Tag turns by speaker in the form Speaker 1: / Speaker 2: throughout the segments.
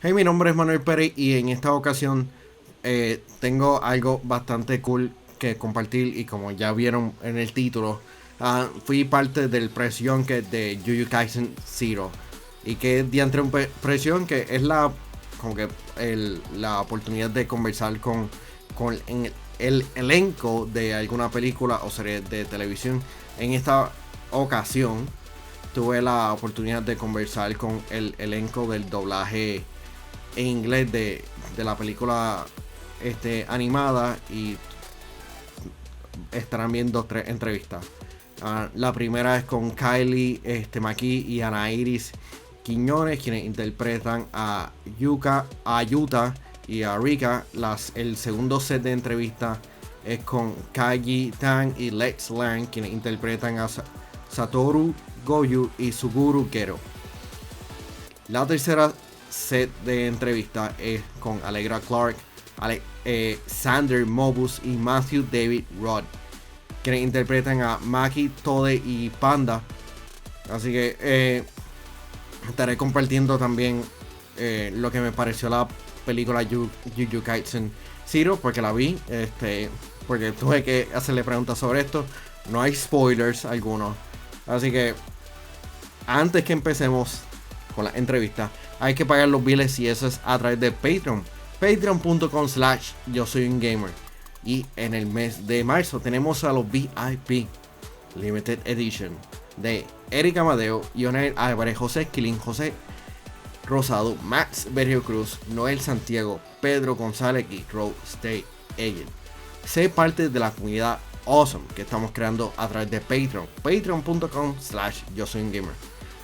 Speaker 1: Hey, mi nombre es Manuel Pérez y en esta ocasión tengo algo bastante cool que compartir y como ya vieron en el título, fui parte del presión que de Jujutsu Kaisen Zero y que diantre un presión que es como que la oportunidad de conversar con el elenco de alguna película o serie de televisión. En esta ocasión tuve la oportunidad de conversar con el elenco del doblaje en inglés de la película animada y estarán viendo tres entrevistas. La primera es con Kylie McKee y Ana Iris Quiñones, quienes interpretan a Yuta y a Rika. El segundo set de entrevistas es con Kaji Tang y Lex Lang, quienes interpretan a Satoru Goyu y Suguru Gero. La tercera set de entrevistas es con Allegra Clark, Sander Mobus y Matthew David Rod, quienes interpretan a Maki, Tode y Panda. Así que estaré compartiendo también lo que me pareció la película Jujutsu Kaisen Zero, porque la vi, porque tuve que hacerle preguntas sobre esto. No hay spoilers algunos. Así que antes que empecemos con la entrevista, hay que pagar los biles y eso es a través de Patreon. Patreon.com/, yo soy un gamer. Y en el mes de marzo tenemos a los VIP Limited Edition de Eric Amadeo, Ionel Álvarez, José Esquilín, José Rosado, Max Berrio Cruz, Noel Santiago, Pedro González y Road State Agent. Sé parte de la comunidad awesome que estamos creando a través de Patreon. Patreon.com/, yo soy un gamer.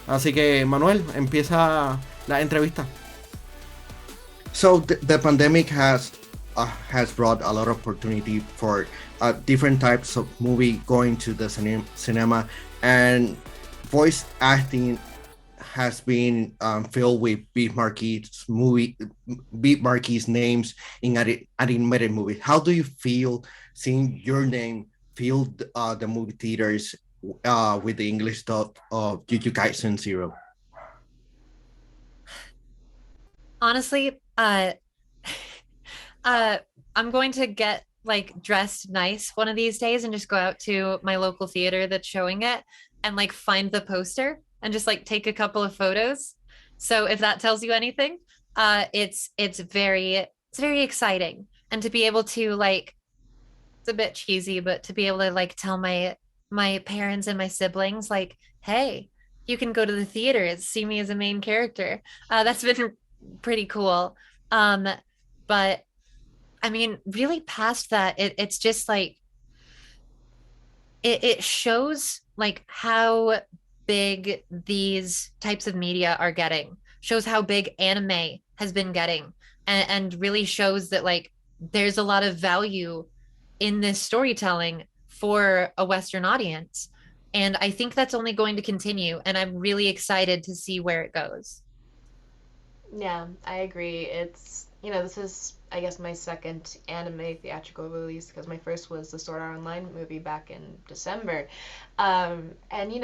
Speaker 1: Así que Manuel, empieza la entrevista. So the pandemic has brought a lot of opportunity for different types of movie going to the cinema, and voice acting has been filled with big marquee names in animated movies. How do you feel seeing your name fill the movie theaters with the English dub of Jujutsu Kaisen Zero?
Speaker 2: Honestly, uh, I'm going to get like dressed nice one of these days and just go out to my local theater that's showing it and like find the poster and just like take a couple of photos. So if that tells you anything, it's very exciting. And to be able to like it's a bit cheesy, but to be able to like tell my parents and my siblings like, hey, you can go to the theater and see me as a main character. That's been pretty cool. Um, but I mean, really past that, it's just like it shows like how big these types of media are getting, shows how big anime has been getting, and really shows that like there's a lot of value in this storytelling for a Western audience. And I think that's only going to continue. And I'm really excited to see where it goes.
Speaker 3: Yeah, I agree. This is, I guess, my second anime theatrical release because my first was the Sword Art Online movie back in December. And, I mean,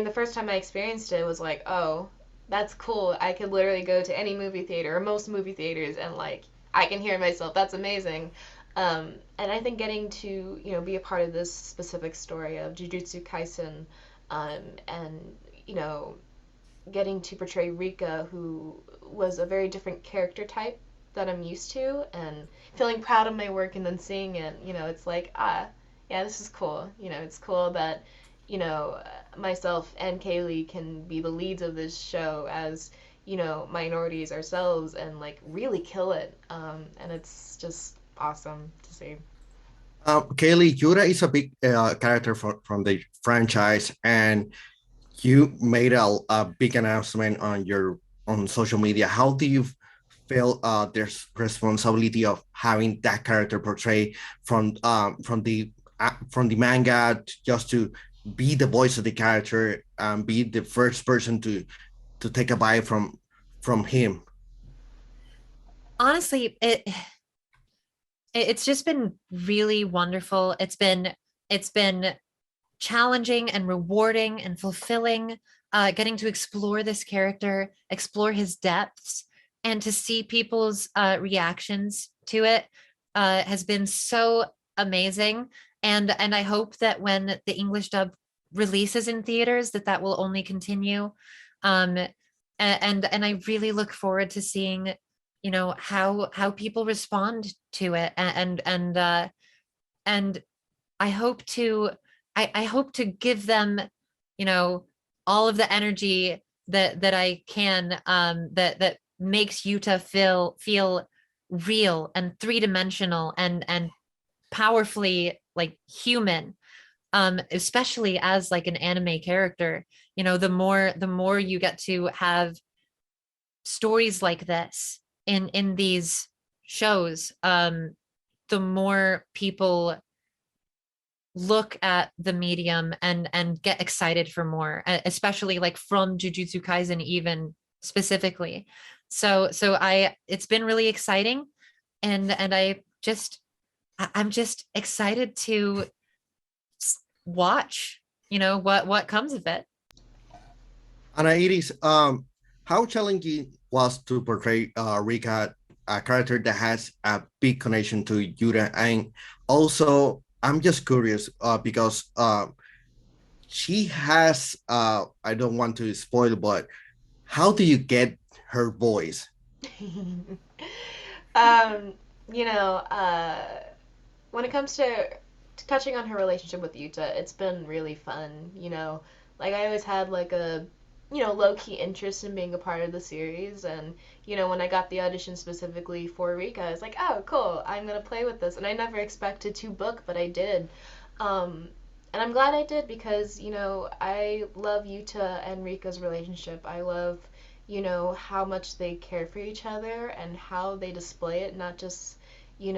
Speaker 3: the first time I experienced it was like, oh, that's cool. I could literally go to any movie theater or most movie theaters and, like, I can hear myself. That's amazing. And I think getting to, be a part of this specific story of Jujutsu Kaisen, and, you know, getting to portray Rika, who was a very different character type that I'm used to, and feeling proud of my work and then seeing it, it's like, yeah, this is cool. It's cool that, myself and Kaylee can be the leads of this show as, minorities ourselves and like really kill it. And it's just awesome to see.
Speaker 1: Kaylee, Yura is a big character from the franchise, and you made a big announcement on social media. How do you feel there's responsibility of having that character portrayed from the manga just to be the voice of the character and be the first person to take a bite from him?
Speaker 2: Honestly, it's just been really wonderful. It's been challenging and rewarding and fulfilling. getting to explore this character, explore his depths, and to see people's reactions to it has been so amazing. And I hope that when the English dub releases in theaters, that will only continue. Um, and I really look forward to seeing, how people respond to it, and I hope to I hope to give them, all of the energy that I can, that makes Yuta feel real and three-dimensional and powerfully like human, especially as like an anime character. The more you get to have stories like this in these shows, the more people look at the medium and get excited for more, especially like from Jujutsu Kaisen even specifically. So it's been really exciting, and I'm just excited to watch, what comes of it.
Speaker 1: Anna Iris, how challenging was to portray Rika, a character that has a big connection to Yuta? And also, I'm just curious because she has, I don't want to spoil, but how do you get her voice?
Speaker 3: um, you know, when it comes to touching on her relationship with Yuta, it's been really fun. Like I always had like a low key interest in being a part of the series, and when I got the audition specifically for Rika, I was like, oh, cool, I'm gonna play with this, and I never expected to book, but I did. And I'm glad I did because I love Yuta and Rika's relationship. I love how much they care for each other and how they display it, not just in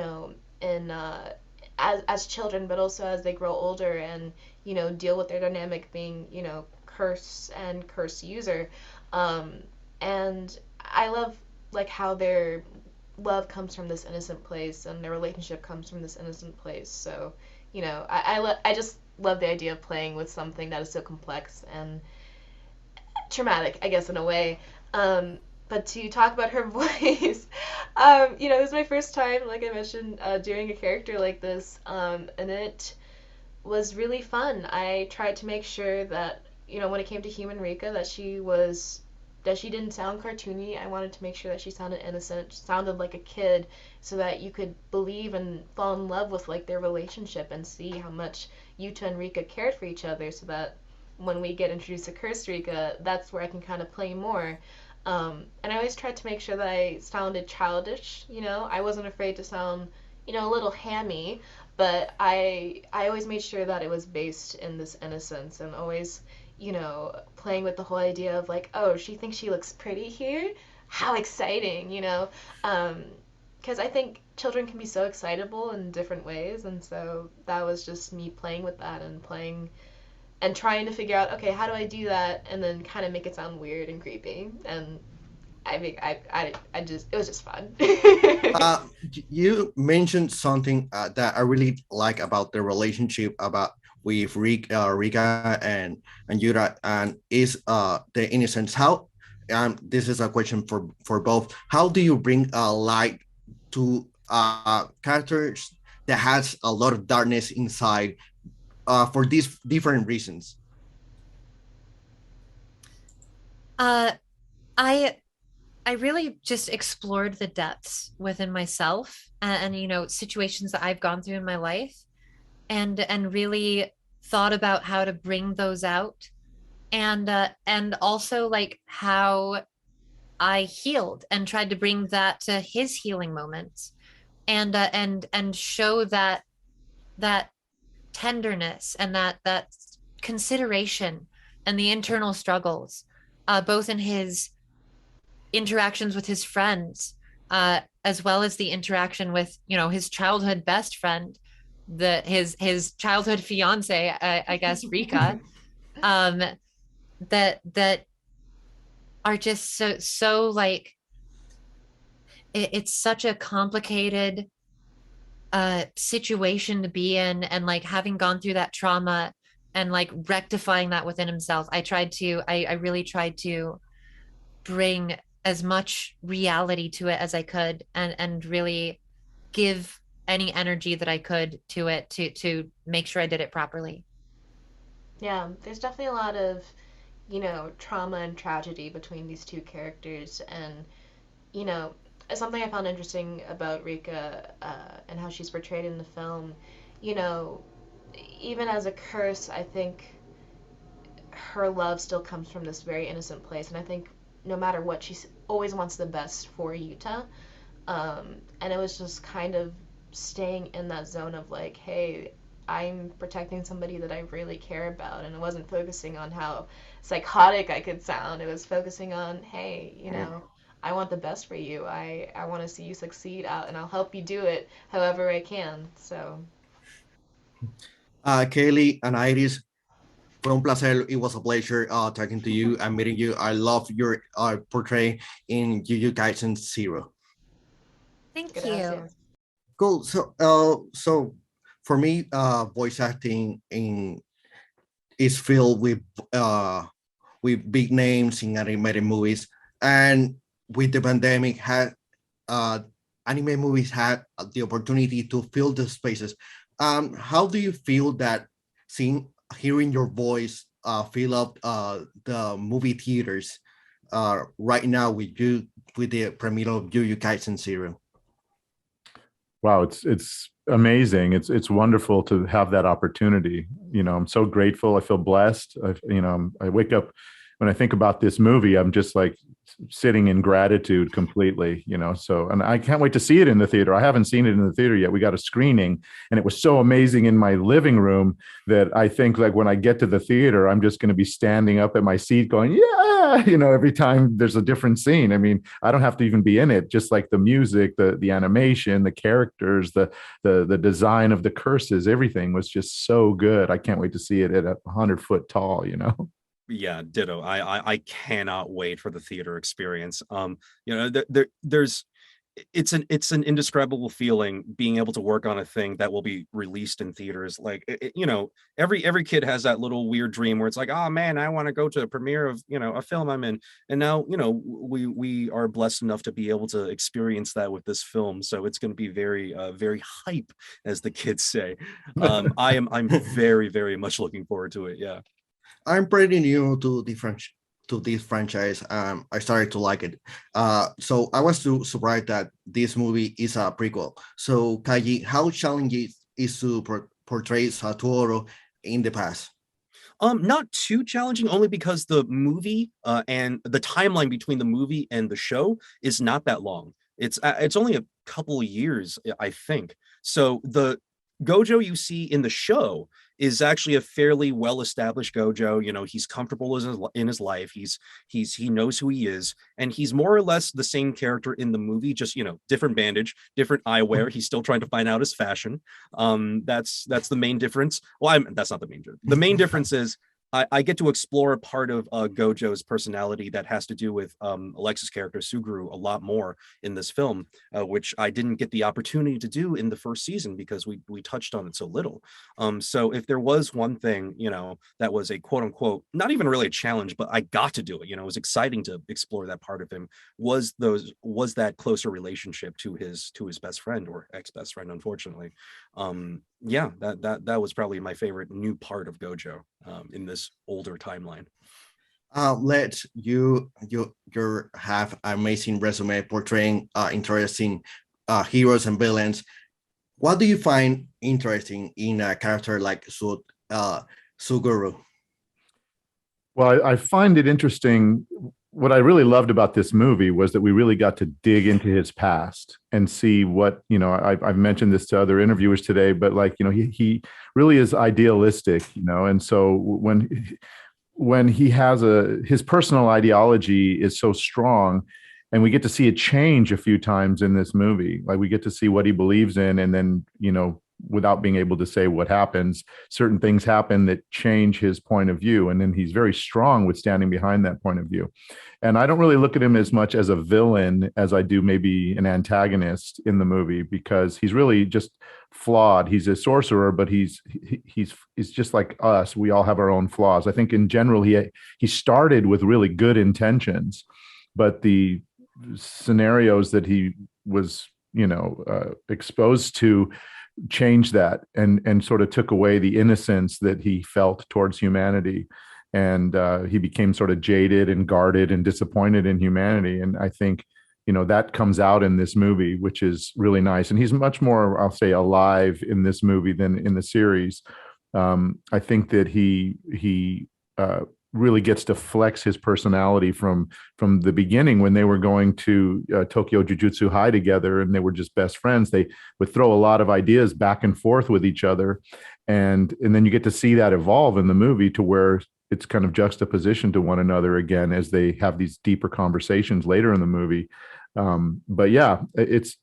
Speaker 3: as children, but also as they grow older and deal with their dynamic being curse and curse user. And I love like how their love comes from this innocent place and their relationship comes from this innocent place. So I just love the idea of playing with something that is so complex and traumatic, I guess, in a way. But to talk about her voice, it was my first time, like I mentioned, doing a character like this, and it was really fun. I tried to make sure that, when it came to human Rika, that she didn't sound cartoony. I wanted to make sure that she sounded innocent, sounded like a kid, so that you could believe and fall in love with like their relationship and see how much Yuta and Rika cared for each other, so that when we get introduced to Cursed Rika, that's where I can kind of play more. And I always tried to make sure that I sounded childish. I wasn't afraid to sound, a little hammy, but I always made sure that it was based in this innocence, and always, playing with the whole idea of like, oh, she thinks she looks pretty here? How exciting, because I think children can be so excitable in different ways, and so that was just me playing with that and playing and trying to figure out, okay, how do I do that, and then kind of make it sound weird and creepy. And I think I just, it was just fun.
Speaker 1: You mentioned something that I really like about the relationship about with Rika and Yura, and is the innocence. How, this is a question for both. How do you bring light to characters that has a lot of darkness inside for these different reasons?
Speaker 2: Uh, I I really just explored the depths within myself, and situations that I've gone through in my life, and really thought about how to bring those out, and also like how I healed and tried to bring that to his healing moments, and show that tenderness and that consideration and the internal struggles, both in his interactions with his friends, as well as the interaction with his childhood best friend, his childhood fiance, I guess, Rika, um, that are just so like, it's such a complicated situation to be in, and like having gone through that trauma, and like rectifying that within himself. I really tried to bring as much reality to it as I could, and really give any energy that I could to it to make sure I did it properly.
Speaker 3: Yeah, there's definitely a lot of, trauma and tragedy between these two characters. And, you know, something I found interesting about Rika and how she's portrayed in the film, you know, even as a curse, I think her love still comes from this very innocent place. And I think no matter what, she always wants the best for Yuta. And it was just kind of staying in that zone of like, hey, I'm protecting somebody that I really care about. And it wasn't focusing on how psychotic I could sound. It was focusing on, hey, I want the best for you. I want to see you succeed out, and I'll help you do it however I can. So,
Speaker 1: Kaylee and Iris, fue un placer. It was a pleasure talking to you and meeting you. I love your portray in Jujutsu Kaisen Zero.
Speaker 2: Thank you.
Speaker 3: gracias.
Speaker 1: Cool. So for me, voice acting in is filled with big names in animated movies, and with the pandemic, had anime movies had the opportunity to fill the spaces. How do you feel that hearing your voice fill up the movie theaters right now with the premiere of Jujutsu Kaisen Zero?
Speaker 4: Wow, it's amazing. It's wonderful to have that opportunity. I'm so grateful. I feel blessed. I wake up when I think about this movie, I'm just like sitting in gratitude completely, so, and I can't wait to see it in the theater. I haven't seen it in the theater yet. We got a screening and it was so amazing in my living room that I think like when I get to the theater, I'm just going to be standing up at my seat going, yeah, every time there's a different scene. I mean, I don't have to even be in it. Just like the music, the animation, the characters, the design of the curses, everything was just so good. I can't wait to see it at 100 foot tall,
Speaker 5: Yeah, ditto. I cannot wait for the theater experience. There's it's an indescribable feeling being able to work on a thing that will be released in theaters. Like every kid has that little weird dream where it's like, oh man, I want to go to a premiere of a film I'm in. And now we are blessed enough to be able to experience that with this film. So it's going to be very very hype, as the kids say. I'm very very much looking forward to it. Yeah.
Speaker 1: I'm pretty new to this franchise. I started to like it. So I was too surprised that this movie is a prequel. So Kaji, how challenging is to portray Satoru in the past?
Speaker 5: Not too challenging, only because the movie and the timeline between the movie and the show is not that long. It's only a couple of years, I think. So the Gojo you see in the show is actually a fairly well-established Gojo. He's comfortable in his life. He knows who he is, and he's more or less the same character in the movie, just different bandage, different eyewear. He's still trying to find out his fashion. That's the main difference. Well, that's not the main difference. The main difference is I get to explore a part of Gojo's personality that has to do with Alexa's character Suguru a lot more in this film, which I didn't get the opportunity to do in the first season because we touched on it so little. So if there was one thing, that was a quote unquote, not even really a challenge, but I got to do it. It was exciting to explore that part of him. Was that closer relationship to his best friend, or ex-best friend, unfortunately. Yeah, that was probably my favorite new part of Gojo in this older timeline.
Speaker 1: You have an amazing resume portraying interesting heroes and villains. What do you find interesting in a character like Suguru?
Speaker 4: Well, I find it interesting. What I really loved about this movie was that we really got to dig into his past and see what, I've mentioned this to other interviewers today, but he really is idealistic, and so when he has his personal ideology is so strong, and we get to see it change a few times in this movie. Like we get to see what he believes in, and then, without being able to say what happens, certain things happen that change his point of view. And then he's very strong with standing behind that point of view. And I don't really look at him as much as a villain as I do maybe an antagonist in the movie, because he's really just flawed. He's a sorcerer, but he's just like us. We all have our own flaws. I think in general, he started with really good intentions, but the scenarios that he was, exposed to changed that and sort of took away the innocence that he felt towards humanity. And he became sort of jaded and guarded and disappointed in humanity. And I think, that comes out in this movie, which is really nice. And he's much more, I'll say, alive in this movie than in the series. I think that he really gets to flex his personality from the beginning. When they were going to Tokyo Jujutsu High together and they were just best friends, they would throw a lot of ideas back and forth with each other. And then you get to see that evolve in the movie to where it's kind of juxtaposition to one another again as they have these deeper conversations later in the movie. But yeah, it's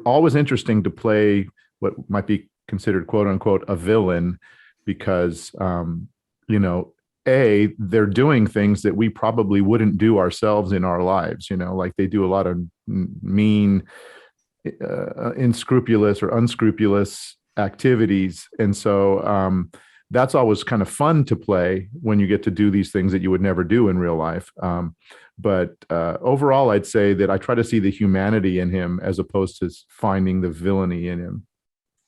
Speaker 4: always interesting to play what might be considered quote unquote a villain, because they're doing things that we probably wouldn't do ourselves in our lives, like they do a lot of mean, unscrupulous activities. And so that's always kind of fun to play when you get to do these things that you would never do in real life. But overall, I'd say that I try to see the humanity in him as opposed to finding the villainy in him.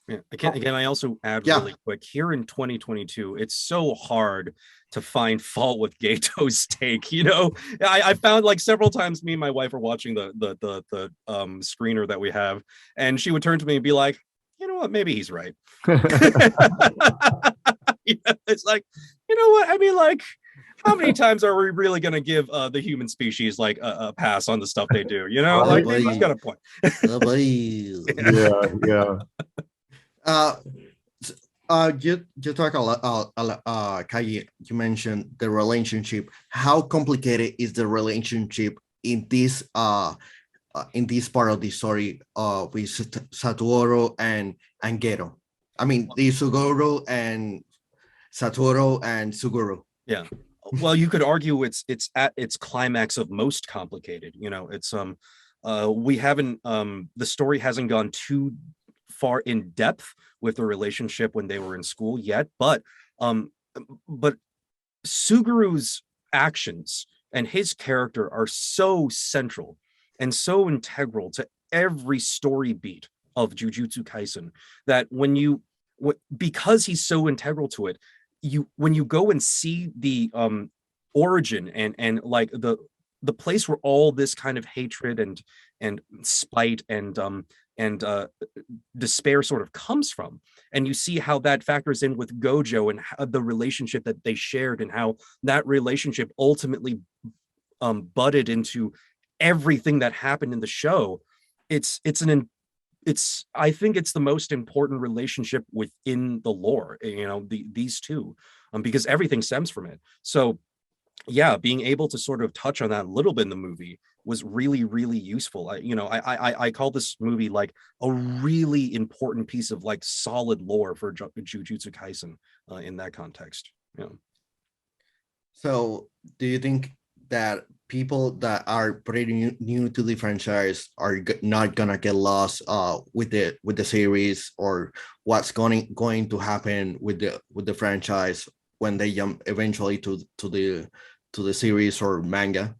Speaker 5: Yeah. Again, I also add really quick here in 2022, it's so hard to find fault with Gato's take. I found like several times me and my wife are watching the screener that we have, and she would turn to me and be like, you know what, maybe he's right. It's like, you know what? I mean, like, how many times are we really going to give the human species like a pass on the stuff they do? Like he's got a point.
Speaker 4: Yeah.
Speaker 1: You talk a lot, Kai, you mentioned the relationship. How complicated is the relationship in this part of the story with Satoru and Gero? I mean, the Suguru and Satoru and Suguru.
Speaker 5: Yeah. Well, you could argue it's at its climax of most complicated. It's we haven't the story hasn't gone too far in depth with the relationship when they were in school yet, but Suguru's actions and his character are so central and so integral to every story beat of Jujutsu Kaisen that because he's so integral to it, when you go and see the origin and like the place where all this kind of hatred and spite and despair sort of comes from, and you see how that factors in with Gojo and how the relationship that they shared and how that relationship ultimately budded into everything that happened in the show. I think it's the most important relationship within the lore, these two, because everything stems from it. So yeah, being able to sort of touch on that a little bit in the movie was really, really useful. I call this movie like a really important piece of like solid lore for Jujutsu Kaisen in that context.
Speaker 1: So do you think that people that are pretty new to the franchise are not gonna get lost with the series, or what's going to happen with the franchise when they jump eventually to the series or manga?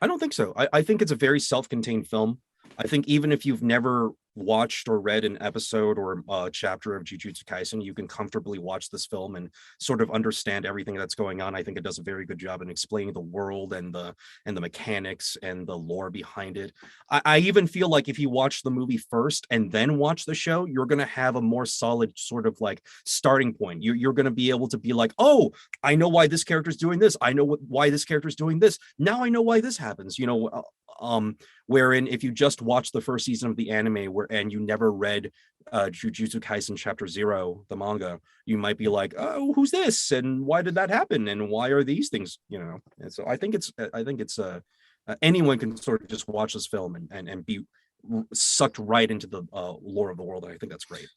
Speaker 5: I don't think so. I think it's a very self-contained film. I think even if you've never watched or read an episode or a chapter of Jujutsu Kaisen, you can comfortably watch this film and sort of understand everything that's going on. I think it does a very good job in explaining the world and the mechanics and the lore behind it. I even feel like if you watch the movie first and then watch the show, you're going to have a more solid sort of like starting point. You're going to be able to be like, oh, I know why this character's doing this. I know why this character's doing this. Now I know why this happens. Wherein if you just watch the first season of the anime and you never read Jujutsu Kaisen Chapter 0, the manga, you might be like, oh, who's this? And why did that happen? And why are these things, And so I think it's anyone can sort of just watch this film and be sucked right into the lore of the world. And I think that's great.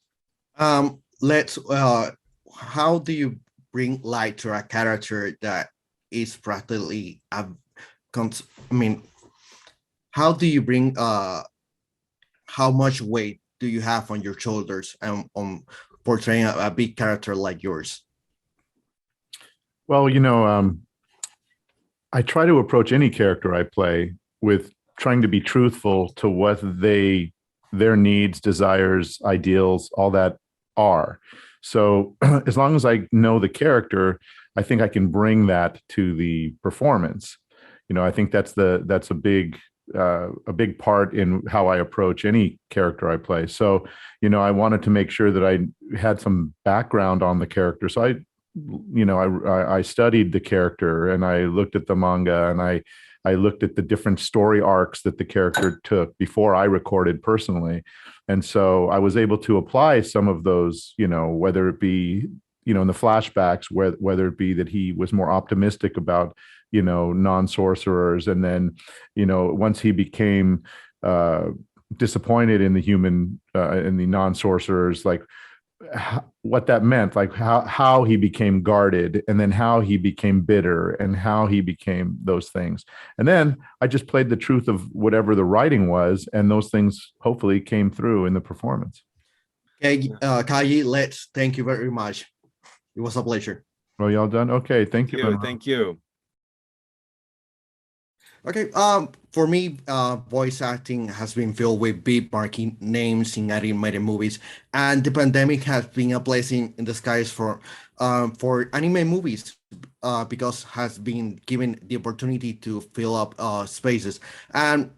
Speaker 1: Let's. How do you bring light to a character that is practically I mean, how do you bring how much weight do you have on your shoulders and on portraying a big character like yours?
Speaker 4: Well, I try to approach any character I play with trying to be truthful to what their needs, desires, ideals, all that are. So as long as I know the character, I think I can bring that to the performance. I think that's a big part in how I approach any character I play. So, I wanted to make sure that I had some background on the character. So I studied the character and I looked at the manga and I looked at the different story arcs that the character took before I recorded personally. And so I was able to apply some of those, whether it be, in the flashbacks, whether it be that he was more optimistic about, non-sorcerers. And then, once he became disappointed in the non-sorcerers, like what that meant, like how he became guarded, and then how he became bitter, and how he became those things. And then I just played the truth of whatever the writing was, and those things hopefully came through in the performance.
Speaker 1: Okay, Kaji, thank you very much. It was a pleasure.
Speaker 4: Well, y'all done? Okay, thank you.
Speaker 5: Thank you.
Speaker 1: Okay, for me, voice acting has been filled with big marquee names in animated movies, and the pandemic has been a blessing in disguise for anime movies, because has been given the opportunity to fill up spaces. And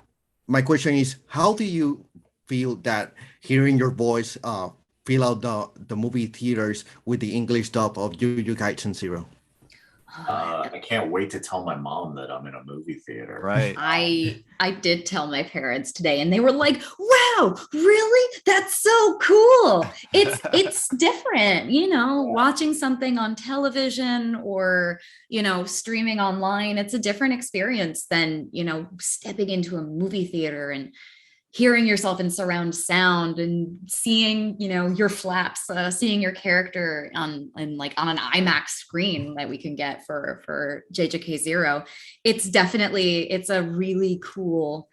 Speaker 1: my question is, how do you feel that hearing your voice fill out the movie theaters with the English dub of Jujutsu Kaisen 0?
Speaker 6: I can't wait to tell my mom that I'm in a movie theater.
Speaker 5: Right.
Speaker 7: I did tell my parents today, and they were like, "Wow, really? That's so cool." It's different, watching something on television or, streaming online. It's a different experience than, stepping into a movie theater and hearing yourself in surround sound and seeing, your flaps, seeing your character on an IMAX screen that we can get for JJK0. It's a really cool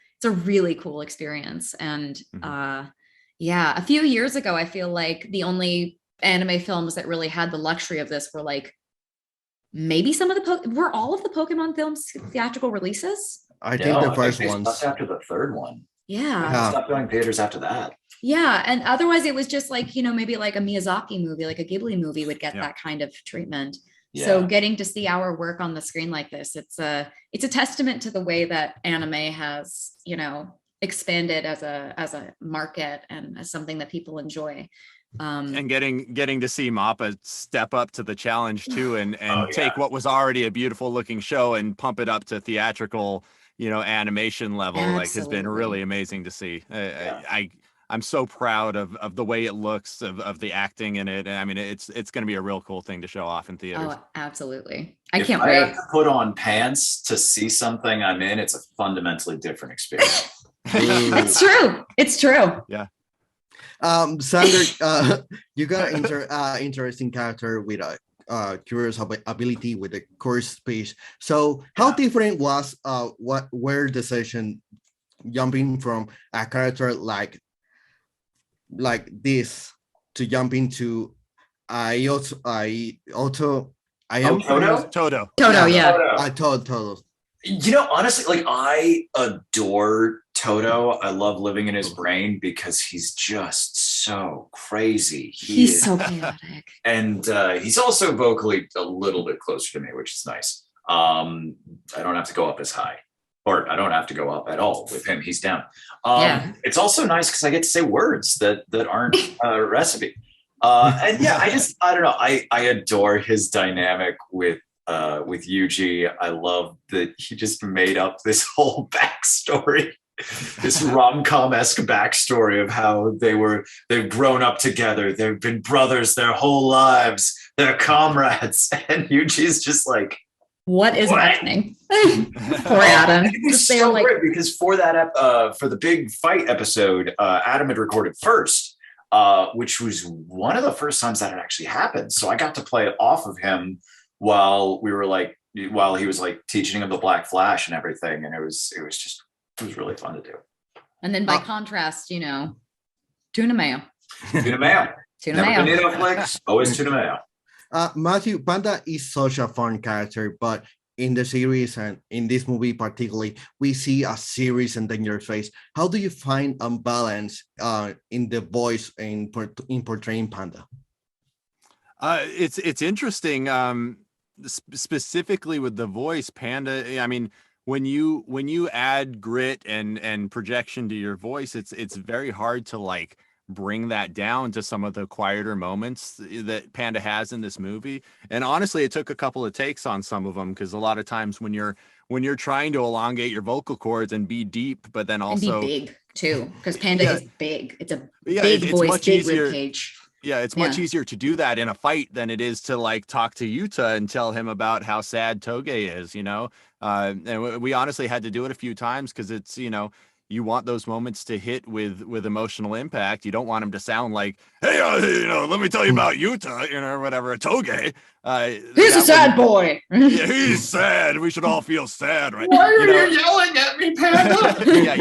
Speaker 7: experience. And a few years ago, I feel like the only anime films that really had the luxury of this were like maybe were all of the Pokemon films theatrical releases?
Speaker 1: I think the first ones.
Speaker 6: After the third one.
Speaker 7: Yeah.
Speaker 6: Stopped going theaters after that.
Speaker 7: Yeah. And otherwise it was just like, maybe like a Miyazaki movie, like a Ghibli movie would get that kind of treatment. Yeah. So getting to see our work on the screen like this, it's a testament to the way that anime has, expanded as a market and as something that people enjoy.
Speaker 5: And getting to see Mappa step up to the challenge too, and take what was already a beautiful looking show and pump it up to theatrical, animation level. Absolutely. Like has been really amazing to see. I'm so proud of the way it looks, of the acting in it. And I mean, it's going to be a real cool thing to show off in theaters.
Speaker 7: Oh, absolutely.
Speaker 6: If I have to put on pants to see something I'm in, it's a fundamentally different experience.
Speaker 7: It's true.
Speaker 5: Yeah.
Speaker 1: Sander, you got an interesting character with a curious ability with a course speech. So how different was where the session jumping from a character like this to jump into Toto,
Speaker 7: yeah.
Speaker 1: Toto.
Speaker 6: Honestly, I adore Toto. I love living in his brain because he's just so crazy.
Speaker 7: He's so chaotic.
Speaker 6: And he's also vocally a little bit closer to me, which is nice. I don't have to go up as high, or I don't have to go up at all with him. He's down. It's also nice because I get to say words that aren't a recipe. And I don't know. I adore his dynamic with Yuji. I love that he just made up this whole backstory, this rom-com-esque backstory of how they've grown up together. They've been brothers their whole lives. They're comrades. And Yuji's just like,
Speaker 7: what is happening? Poor Adam.
Speaker 6: It was so great because for that for the big fight episode, Adam had recorded first. which was one of the first times that it actually happened. So I got to play it off of him while he was like teaching him the Black Flash and everything, and it was really fun to do.
Speaker 7: And then by contrast, tuna mayo.
Speaker 6: Tuna mayo.
Speaker 7: Tuna
Speaker 6: Never
Speaker 7: mayo.
Speaker 6: been Netflix, always tuna mayo.
Speaker 1: Matthew, Panda is such a fun character, but in the series and in this movie particularly, we see a serious and dangerous face. How do you find a balance in the voice in portraying Panda?
Speaker 8: It's interesting, specifically with the voice. Panda, I mean, when you add grit and projection to your voice, it's very hard to like bring that down to some of the quieter moments that Panda has in this movie. And honestly, it took a couple of takes on some of them, because a lot of times when you're trying to elongate your vocal cords and be deep, but then also
Speaker 7: be big too, because Panda is big. It's a big
Speaker 8: it's
Speaker 7: voice,
Speaker 8: much
Speaker 7: big
Speaker 8: easier.
Speaker 7: rib cage.
Speaker 8: Yeah, it's much easier to do that in a fight than it is to like talk to Yuta and tell him about how sad Toge is, and we honestly had to do it a few times because it's, you want those moments to hit with emotional impact. You don't want him to sound like, hey, let me tell you about Yuta, or whatever, Toge.
Speaker 7: He's a sad boy.
Speaker 8: Yeah, he's sad. We should all feel sad, right?
Speaker 6: Why are you yelling at me, Panda?
Speaker 8: Yeah,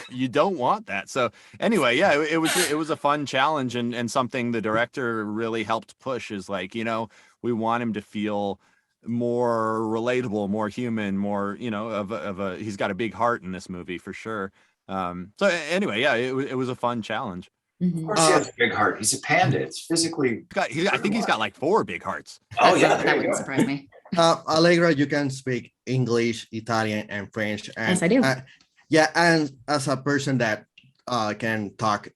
Speaker 8: you don't want that. So anyway, yeah, it was a fun challenge and something the director really helped push is like, we want him to feel more relatable, more human, more, he's got a big heart in this movie for sure. So anyway, yeah, it was a fun challenge.
Speaker 6: Of course he has a big heart. He's a panda. It's physically.
Speaker 8: I think he's got like 4 big hearts.
Speaker 6: Oh yeah,
Speaker 7: that wouldn't surprise me.
Speaker 1: Allegra, you can speak English, Italian, and French. And,
Speaker 7: yes, I do.
Speaker 1: And as a person that can talk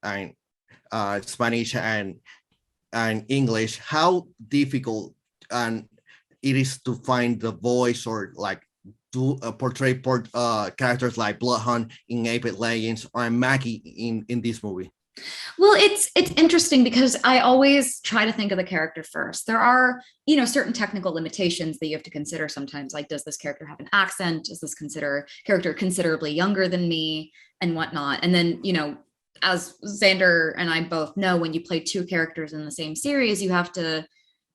Speaker 1: Spanish and English, how difficult it is to find the voice or like to portray characters like Bloodhound in Apex Legends or Maggie in this movie?
Speaker 7: Well, it's interesting because I always try to think of the character first. There are, certain technical limitations that you have to consider sometimes, like, does this character have an accent? Is this character considerably younger than me and whatnot? And then, as Xander and I both know, when you play 2 characters in the same series, you have to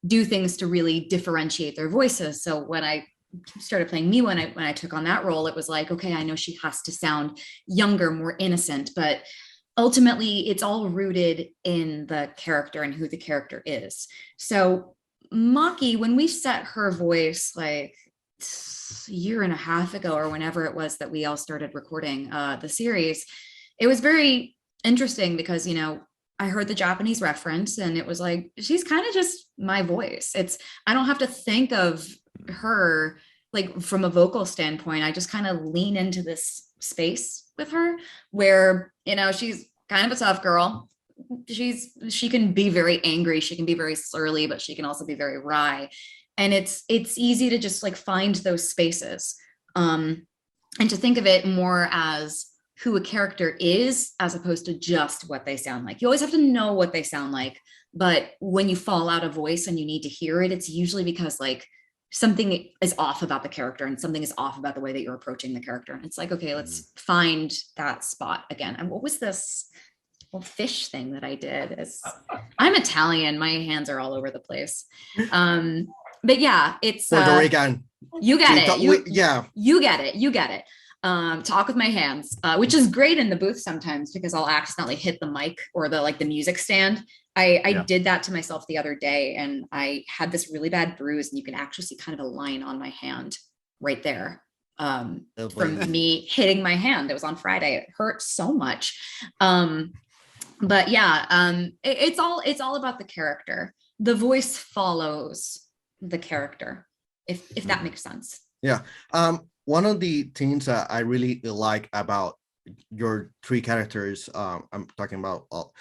Speaker 7: do things to really differentiate their voices. So when I started playing Miwa when I took on that role, it was like, okay, I know she has to sound younger, more innocent, but ultimately it's all rooted in the character and who the character is. So Maki, when we set her voice like a year and a half ago or whenever it was that we all started recording the series, it was very interesting because, I heard the Japanese reference and it was like, she's kind of just my voice. I don't have to think of her like from a vocal standpoint. I just kind of lean into this space with her where, she's kind of a tough girl. She can be very angry. She can be very surly, but she can also be very wry. And it's easy to just like find those spaces and to think of it more as who a character is as opposed to just what they sound like. You always have to know what they sound like, but when you fall out of voice and you need to hear it, it's usually because like something is off about the character and something is off about the way that you're approaching the character. And it's like, okay, let's find that spot again. And what was this fish thing that I did? I'm Italian. My hands are all over the place. But yeah, it's
Speaker 1: Puerto Rican.
Speaker 7: You get it. You get it. You get it. Talk with my hands, which is great in the booth sometimes because I'll accidentally hit the mic or the music stand. I did that to myself the other day and I had this really bad bruise and you can actually see kind of a line on my hand right there from me hitting my hand. It was on Friday. It hurt so much. But yeah, it's all about the character. The voice follows the character, if that makes sense.
Speaker 1: Yeah. One of the things that I really like about your 3 characters, I'm talking about all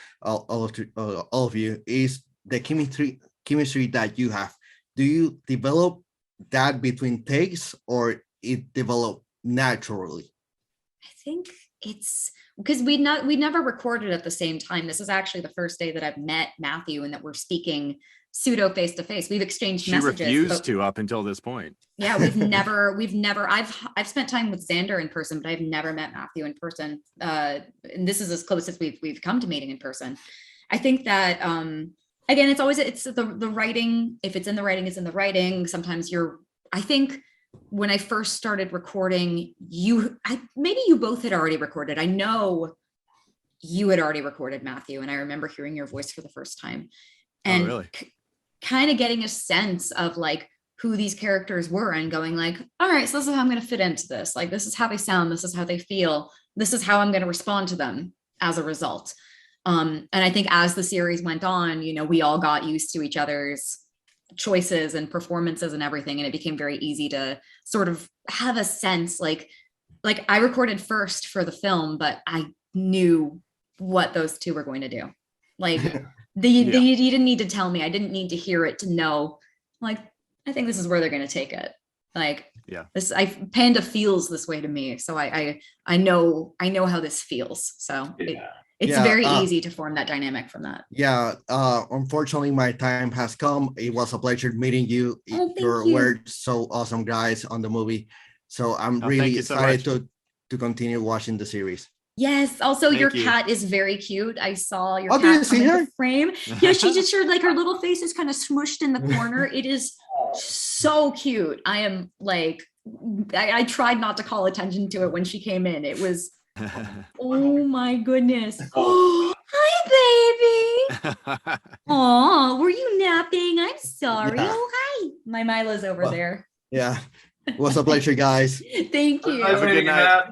Speaker 1: of you, is the chemistry that you have. Do you develop that between takes or it develop naturally?
Speaker 7: I think it's because we never recorded at the same time. This is actually the first day that I've met Matthew and that we're speaking pseudo face to face. We've exchanged messages.
Speaker 8: She refused to up until this point.
Speaker 7: Yeah, we've never. I've spent time with Xander in person, but I've never met Matthew in person. And this is as close as we've come to meeting in person. I think that again, it's the writing. If it's in the writing, it's in the writing. Sometimes I think when I first started recording, maybe you both had already recorded. I know you had already recorded, Matthew, and I remember hearing your voice for the first time, and
Speaker 8: really?
Speaker 7: Kind of getting a sense of like who these characters were and going like, all right, so this is how I'm going to fit into this. Like, this is how they sound. This is how they feel. This is how I'm going to respond to them as a result. And I think as the series went on, we all got used to each other's choices and performances and everything. And it became very easy to sort of have a sense like I recorded first for the film, but I knew what those two were going to do. Like you didn't need to tell me. I didn't need to hear it to know, like, I think this is where they're going to take it. Like, Panda feels this way to me. So I know how this feels. So it's very easy to form that dynamic from that.
Speaker 1: Yeah. Unfortunately, my time has come. It was a pleasure meeting you.
Speaker 7: You
Speaker 1: were so awesome guys on the movie. So I'm really excited to continue watching the series.
Speaker 7: Yes. Also,
Speaker 8: Thank
Speaker 7: your
Speaker 8: you.
Speaker 7: cat is very cute. I saw your
Speaker 1: Oh, did you
Speaker 7: cat
Speaker 1: see
Speaker 7: come
Speaker 1: her?
Speaker 7: into frame. Yeah, she just showed like her little face is kind of smushed in the corner. It is so cute. I am like, I tried not to call attention to it when she came in. It was, oh my goodness. Oh, hi, baby. Oh, were you napping? I'm sorry.
Speaker 1: Yeah.
Speaker 7: Oh, hi. My Mila's over there.
Speaker 1: Yeah. It was a pleasure, guys.
Speaker 7: Thank you.
Speaker 8: Have a good night.